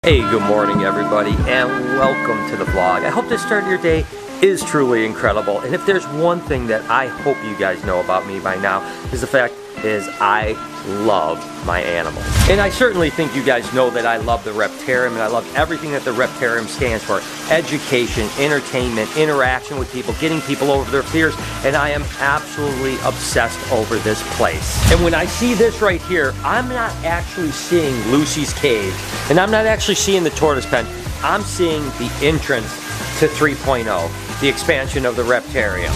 Hey, good morning everybody, and welcome to the vlog. I hope the start of your day is truly incredible. And if there's one thing that I hope you guys know about me by now, is the fact is I love my animals. And I certainly think you guys know that I love the Reptarium, and I love everything that the Reptarium stands for. Education, entertainment, interaction with people, getting people over their fears, and I am absolutely obsessed over this place. And when I see this right here, I'm not actually seeing Lucy's cage, and I'm not actually seeing the tortoise pen. I'm seeing the entrance to 3.0, the expansion of the Reptarium.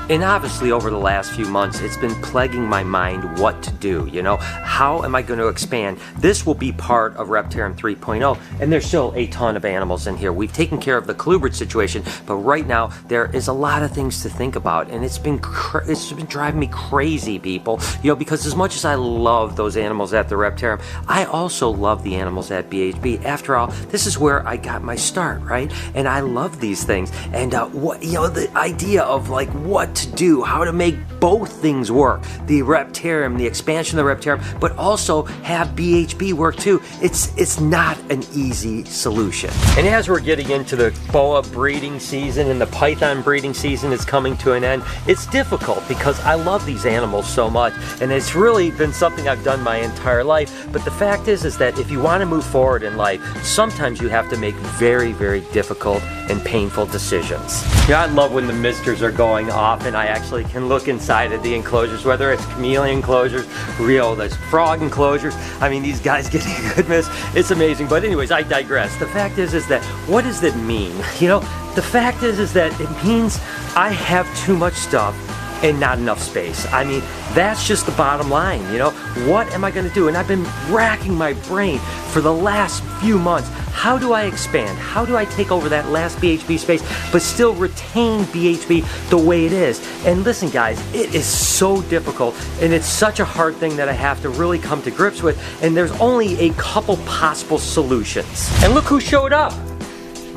And obviously over the last few months, it's been plaguing my mind what to do, you know? How am I going to expand? This will be part of Reptarium 3.0, and there's still a ton of animals in here. We've taken care of the colubrid situation, but right now there is a lot of things to think about, and it's been driving me crazy, people. You know, because as much as I love those animals at the Reptarium, I also love the animals at BHB. After all, this is where I got my start, right? And I love these things, and what, you know, the idea of like what to do, how to make both things work, the Reptarium, the expansion of the Reptarium, but also have BHB work too. It's not an easy solution. And as we're getting into the boa breeding season and the python breeding season is coming to an end, it's difficult because I love these animals so much, and it's really been something I've done my entire life. But the fact is that if you want to move forward in life, sometimes you have to make very, very difficult and painful decisions. Yeah, I love when the misters are going off and I actually can look inside of the enclosures, whether it's chameleon enclosures, there's frog enclosures. I mean, these guys getting a good miss. It's amazing. But anyways, I digress. The fact is that what does that mean? You know, the fact is that it means I have too much stuff and not enough space. I mean, that's just the bottom line, you know? What am I gonna do? And I've been racking my brain for the last few months. How do I expand? How do I take over that last BHB space, but still retain BHB the way it is? And listen, guys, it is so difficult, and it's such a hard thing that I have to really come to grips with, and there's only a couple possible solutions. And look who showed up!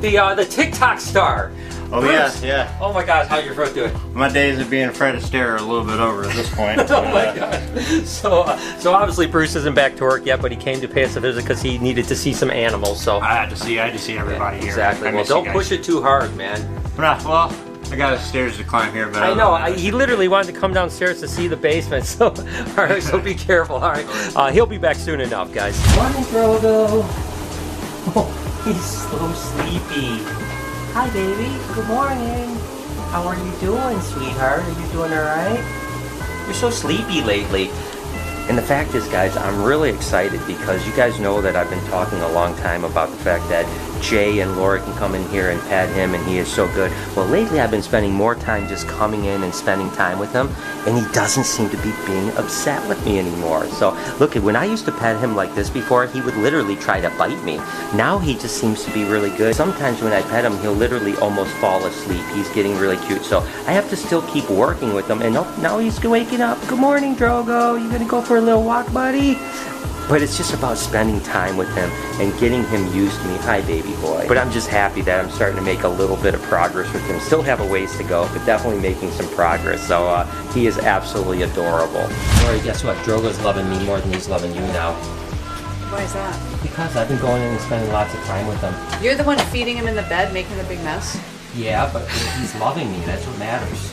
The TikTok star. Oh, Bruce. yeah. Oh my gosh, how's your foot doing? My days of being Fred Astaire are a little bit over at this point. Oh my gosh. So obviously Bruce isn't back to work yet, but he came to pay us a visit because he needed to see some animals. So I had to see everybody here. Exactly. Well, don't push it too hard, man. Well, I got stairs to climb here, but I know. He literally wanted to come downstairs to see the basement. So, all right. So be careful. All right. He'll be back soon enough, guys. Morning, Drogo. Oh, he's so sleepy. Hi, baby. Good morning. How are you doing, sweetheart? Are you doing all right? You're so sleepy lately. And the fact is, guys, I'm really excited because you guys know that I've been talking a long time about the fact that Jay and Laura can come in here and pet him, and he is so good. Well, lately I've been spending more time just coming in and spending time with him, and he doesn't seem to be being upset with me anymore. So, look, when I used to pet him like this before, he would literally try to bite me. Now he just seems to be really good. Sometimes when I pet him, he'll literally almost fall asleep. He's getting really cute, so I have to still keep working with him. And now he's waking up. Good morning, Drogo. You gonna go for a little walk, buddy? But it's just about spending time with him and getting him used to me. Hi, baby boy. But I'm just happy that I'm starting to make a little bit of progress with him. Still have a ways to go, but definitely making some progress. So he is absolutely adorable. Lori, guess what? Drogo's loving me more than he's loving you now. Why is that? Because I've been going in and spending lots of time with him. You're the one feeding him in the bed, making a big mess? Yeah, but he's loving me. That's what matters.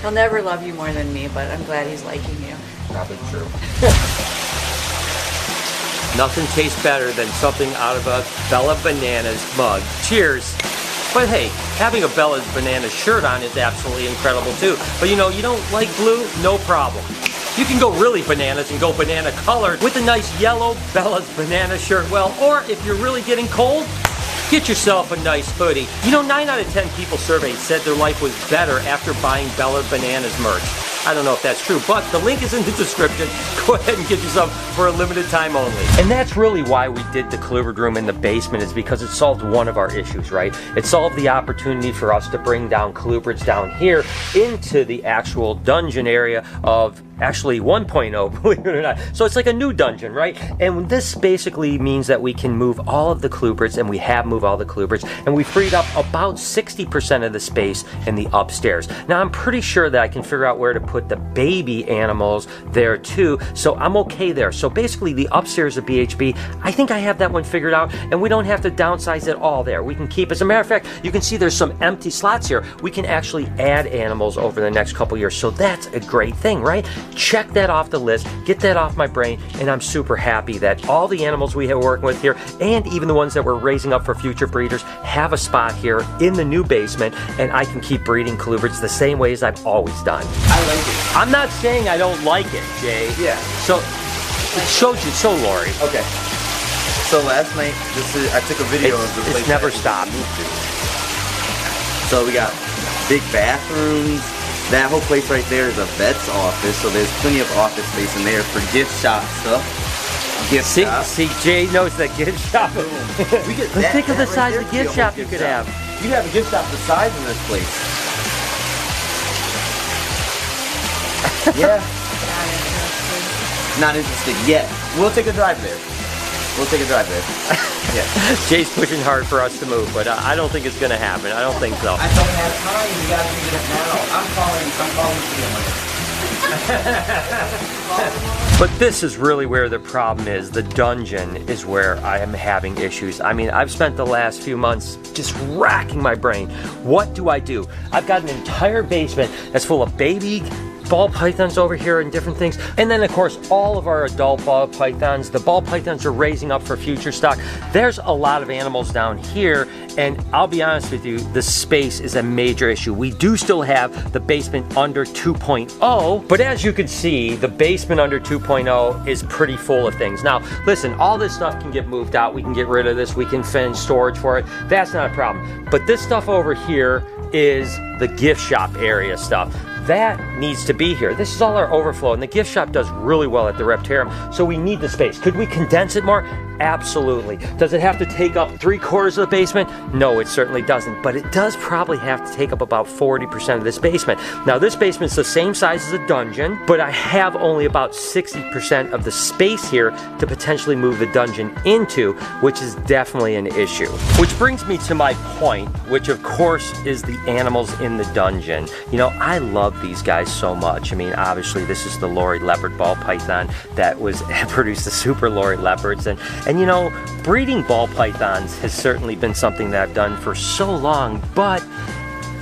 He'll never love you more than me, but I'm glad he's liking you. Probably true. Nothing tastes better than something out of a Bella Bananas mug. Cheers. But hey, having a Bella's Bananas shirt on is absolutely incredible too. But you know, you don't like blue? No problem. You can go really bananas and go banana colored with a nice yellow Bella's Banana shirt. Well, or if you're really getting cold, get yourself a nice hoodie. You know, 9 out of 10 people surveyed said their life was better after buying Bella Bananas merch. I don't know if that's true, but the link is in the description. Go ahead and get you some for a limited time only. And that's really why we did the colubrid room in the basement, is because it solved one of our issues, right? It solved the opportunity for us to bring down colubrids down here into the actual dungeon area of Actually 1.0, believe it or not. So it's like a new dungeon, right? And this basically means that we can move all of the colubrids, and we have moved all the colubrids, and we freed up about 60% of the space in the upstairs. Now I'm pretty sure that I can figure out where to put the baby animals there too, so I'm okay there. So basically the upstairs of BHB, I think I have that one figured out, and we don't have to downsize at all there. We can keep, as a matter of fact, you can see there's some empty slots here. We can actually add animals over the next couple years, so that's a great thing, right? Check that off the list, get that off my brain, and I'm super happy that all the animals we are working with here, and even the ones that we're raising up for future breeders, have a spot here in the new basement, and I can keep breeding colubrids the same way as I've always done. I like it. I'm not saying I don't like it, Jay. Yeah. So, show Lori. Okay. So last night, I took a video of the place. It's never that stopped. we moved to. So we got big bathrooms. That whole place right there is a vet's office, so there's plenty of office space in there for gift shop stuff. Gift shop. See, Jay knows that gift shop. We get that. Think of the That size right of there gift could be a whole shop you could have. You have a gift shop the size of this place. Yeah. Not interested yet. We'll take a drive there. Yeah. Jay's pushing hard for us to move, but I don't think it's going to happen. I don't think so. I don't have time. You gotta figure it now. I'm calling But this is really where the problem is. The dungeon is where I am having issues. I mean, I've spent the last few months just racking my brain. What do I do? I've got an entire basement that's full of baby ball pythons over here and different things. And then of course, all of our adult ball pythons. The ball pythons are raising up for future stock. There's a lot of animals down here, and I'll be honest with you, the space is a major issue. We do still have the basement under 2.0, but as you can see, the basement under 2.0 is pretty full of things. Now, listen, all this stuff can get moved out. We can get rid of this. We can finish storage for it. That's not a problem. But this stuff over here is the gift shop area stuff. That needs to be here. This is all our overflow, and the gift shop does really well at the Reptarium, so we need the space. Could we condense it more? Absolutely. Does it have to take up 3/4 of the basement? No, it certainly doesn't, but it does probably have to take up about 40% of this basement. Now, this basement's the same size as a dungeon, but I have only about 60% of the space here to potentially move the dungeon into, which is definitely an issue. Which brings me to my point, which of course is the animals in the dungeon. You know, I love these guys so much. I mean, obviously this is the Lori leopard ball python that was produced the super Lori leopards, and you know, breeding ball pythons has certainly been something that I've done for so long, but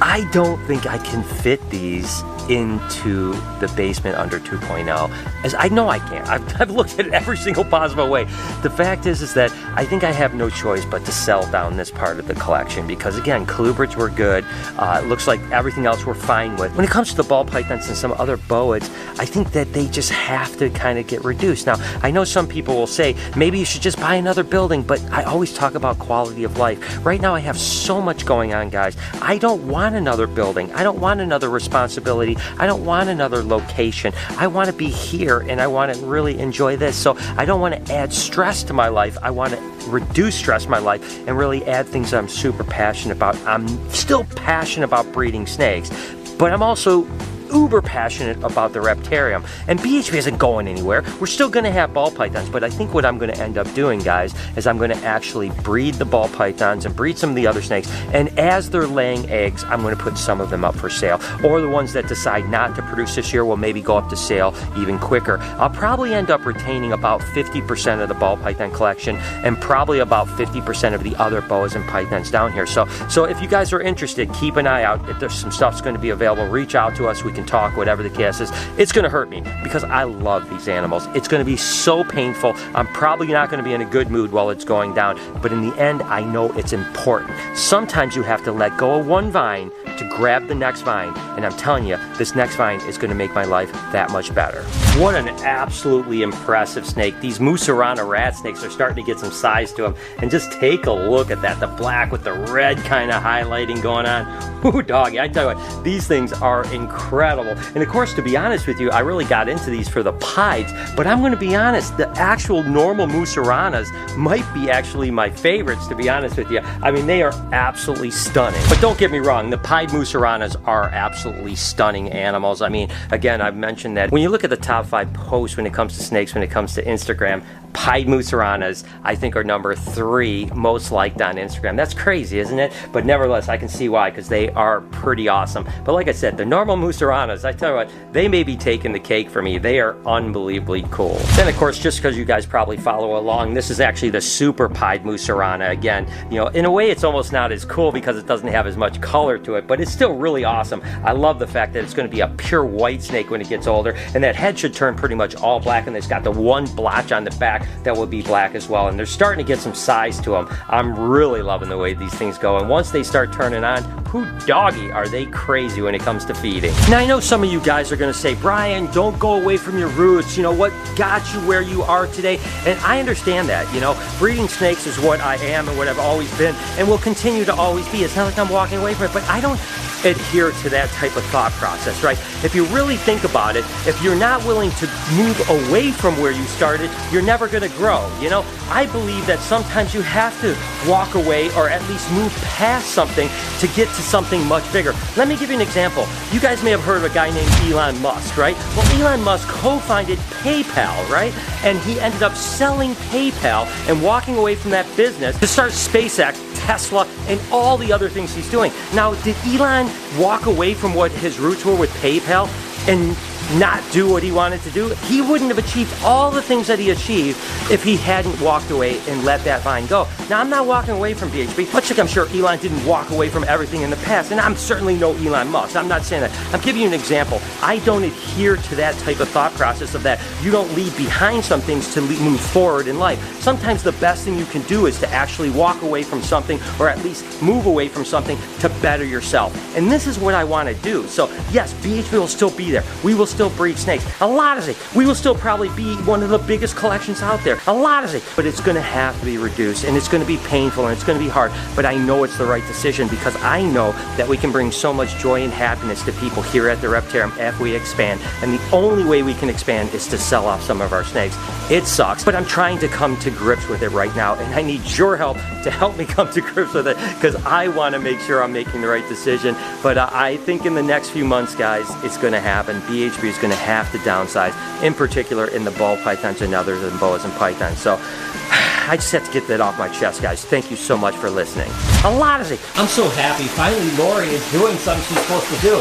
I don't think I can fit these into the basement under 2.0, as I know I can't. I've looked at it every single possible way. The fact is that I think I have no choice but to sell down this part of the collection, because again, colubrids were good. It looks like everything else we're fine with. When it comes to the ball pythons and some other boids, I think that they just have to kind of get reduced. Now, I know some people will say, maybe you should just buy another building, but I always talk about quality of life. Right now I have so much going on, guys. I don't want another building. I don't want another responsibility. I don't want another location. I want to be here, and I want to really enjoy this. So I don't want to add stress to my life. I want to reduce stress in my life and really add things that I'm super passionate about. I'm still passionate about breeding snakes, but I'm also uber passionate about the Reptarium. And BHB isn't going anywhere. We're still going to have ball pythons, but I think what I'm going to end up doing, guys, is I'm going to actually breed the ball pythons and breed some of the other snakes, and as they're laying eggs, I'm going to put some of them up for sale, or the ones that decide not to produce this year will maybe go up to sale even quicker. I'll probably end up retaining about 50% of the ball python collection, and probably about 50% of the other boas and pythons down here. So if you guys are interested, keep an eye out. If there's some stuff's going to be available, reach out to us. We can talk, whatever the case is. It's going to hurt me because I love these animals. It's going to be so painful. I'm probably not going to be in a good mood while it's going down, but in the end, I know it's important. Sometimes you have to let go of one vine to grab the next vine, and I'm telling you, this next vine is going to make my life that much better. What an absolutely impressive snake. These Musarana rat snakes are starting to get some size to them, and just take a look at that, the black with the red kind of highlighting going on. Ooh, doggy, I tell you what, these things are incredible. incredible. And of course, to be honest with you, I really got into these for the pieds, but I'm gonna be honest, the actual normal musaranas might be actually my favorites, to be honest with you. I mean, they are absolutely stunning. But don't get me wrong, the pied musaranas are absolutely stunning animals. I mean, again, I've mentioned that when you look at the top 5 posts when it comes to snakes, when it comes to Instagram, pied musaranas, I think, are number 3 most liked on Instagram. That's crazy, isn't it? But nevertheless, I can see why, because they are pretty awesome. But like I said, the normal musaranas, I tell you what, they may be taking the cake for me. They are unbelievably cool. Then, of course, just because you guys probably follow along, this is actually the super pied musarana. Again, you know, in a way, it's almost not as cool because it doesn't have as much color to it, but it's still really awesome. I love the fact that it's going to be a pure white snake when it gets older, and that head should turn pretty much all black, and it's got the one blotch on the back that will be black as well, and they're starting to get some size to them. I'm really loving the way these things go, and once they start turning on, whoo doggy, are they crazy when it comes to feeding. Now, I know some of you guys are going to say, Brian, don't go away from your roots. You know, what got you where you are today? And I understand that. You know, breeding snakes is what I am and what I've always been and will continue to always be. It's not like I'm walking away from it, but I don't adhere to that type of thought process, right? If you really think about it, if you're not willing to move away from where you started, you're never going to grow. You know, I believe that sometimes you have to walk away or at least move past something to get to something much bigger. Let me give you an example. You guys may have heard of a guy named Elon Musk, right? Well, Elon Musk co-founded PayPal, right? And he ended up selling PayPal and walking away from that business to start SpaceX, Tesla, and all the other things he's doing. Now, did Elon walk away from what his roots were with PayPal and not do what he wanted to do? He wouldn't have achieved all the things that he achieved if he hadn't walked away and let that vine go. Now, I'm not walking away from BHB, much like I'm sure Elon didn't walk away from everything in the past, and I'm certainly no Elon Musk. I'm not saying that. I'm giving you an example. I don't adhere to that type of thought process of that you don't leave behind some things to move forward in life. Sometimes the best thing you can do is to actually walk away from something, or at least move away from something to better yourself. And this is what I want to do. So yes, BHB will still be there. We will still breed snakes. A lot of it. We will still probably be one of the biggest collections out there. A lot of it. But it's going to have to be reduced, and it's going to be painful, and it's going to be hard. But I know it's the right decision because I know that we can bring so much joy and happiness to people here at the Reptarium if we expand. And the only way we can expand is to sell off some of our snakes. It sucks, but I'm trying to come to grips with it right now, and I need your help to help me come to grips with it because I want to make sure I'm making the right decision. But I think in the next few months, guys, it's going to happen. BHB is going to have to downsize, in particular in the ball pythons and other than boas and pythons. So I just have to get that off my chest, guys. Thank you so much for listening. A lot of it. I'm so happy. Finally, Lori is doing something she's supposed to do.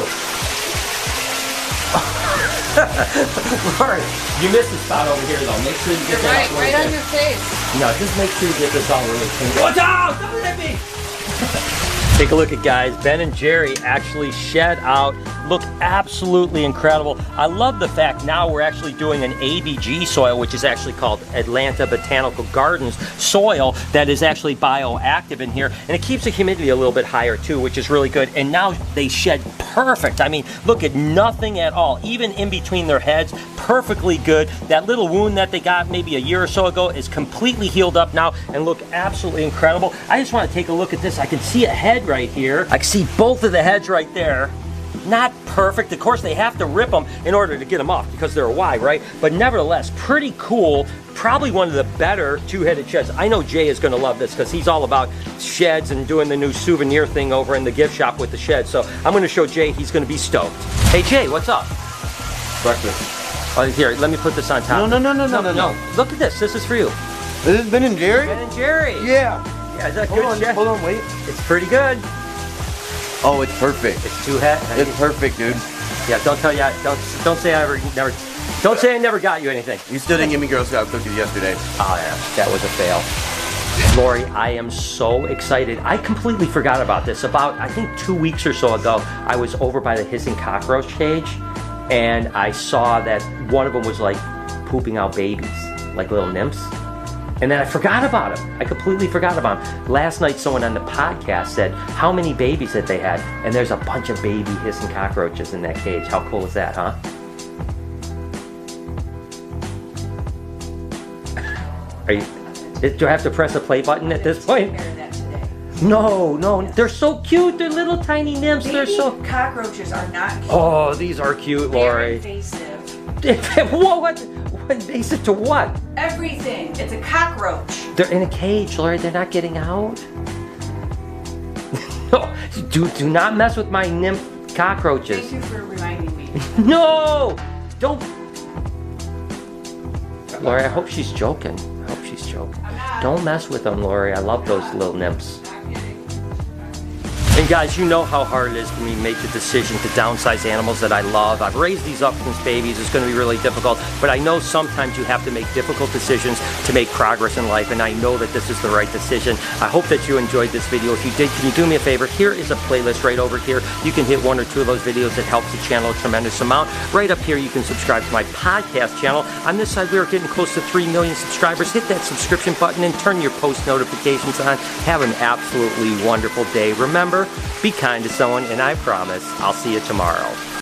Lori, you missed the spot over here, though. Make sure you get that right on your face. No, just make sure you get this all really clean. Watch out! Don't hit me! Take a look at, guys, Ben and Jerry actually shed out. Look absolutely incredible. I love the fact now we're actually doing an ABG soil, which is actually called Atlanta Botanical Gardens soil that is actually bioactive in here, and it keeps the humidity a little bit higher too, which is really good. And now they shed perfect. I mean, look at nothing at all, even in between their heads, perfectly good. That little wound that they got maybe a year or so ago is completely healed up now and look absolutely incredible. I just want to take a look at this. I can see a head right here. I can see both of the heads right there. Not perfect. Of course, they have to rip them in order to get them off because they're wide, right? But nevertheless, pretty cool. Probably one of the better two-headed sheds. I know Jay is going to love this because he's all about sheds and doing the new souvenir thing over in the gift shop with the shed. So I'm going to show Jay. He's going to be stoked. Hey, Jay, what's up? Breakfast. Oh, here, let me put this on top. No. Look at this. This is for you. This is Ben and Jerry? Ben and Jerry. Yeah. Yeah, is that good shed? Hold on, wait. It's pretty good. Oh, it's perfect. It's two head. It's perfect, dude. Yeah, don't say I never got you anything. You still didn't give me Girl Scout cookies yesterday. Oh yeah, that was a fail. Lori, I am so excited. I completely forgot about this. About, I think 2 weeks or so ago, I was over by the hissing cockroach cage, and I saw that one of them was like pooping out babies, like little nymphs. And then I forgot about him. I completely forgot about him. Last night, someone on the podcast said how many babies that they had, and there's a bunch of baby hissing cockroaches in that cage. How cool is that, huh? Do I have to press a play button at this point? No, no, they're so cute. They're little tiny nymphs. They're Baby so. cockroaches are not cute. Oh, these are cute, They're Lori. invasive. What invasive to what? Everything. It's a cockroach. They're in a cage, Lori. They're not getting out. No, do not mess with my nymph cockroaches. Thank you for reminding me. No, don't. Lori, I hope she's joking. I hope she's joking. I'm not. Don't mess with them, Lori. I love those little nymphs. And guys, you know how hard it is for me to make the decision to downsize animals that I love. I've raised these up since babies. It's going to be really difficult, but I know sometimes you have to make difficult decisions to make progress in life, and I know that this is the right decision. I hope that you enjoyed this video. If you did, can you do me a favor? Here is a playlist right over here. You can hit 1 or 2 of those videos. It helps the channel a tremendous amount. Right up here, you can subscribe to my podcast channel. On this side, we are getting close to 3 million subscribers. Hit that subscription button and turn your post notifications on. Have an absolutely wonderful day. Remember, be kind to someone, and I promise I'll see you tomorrow.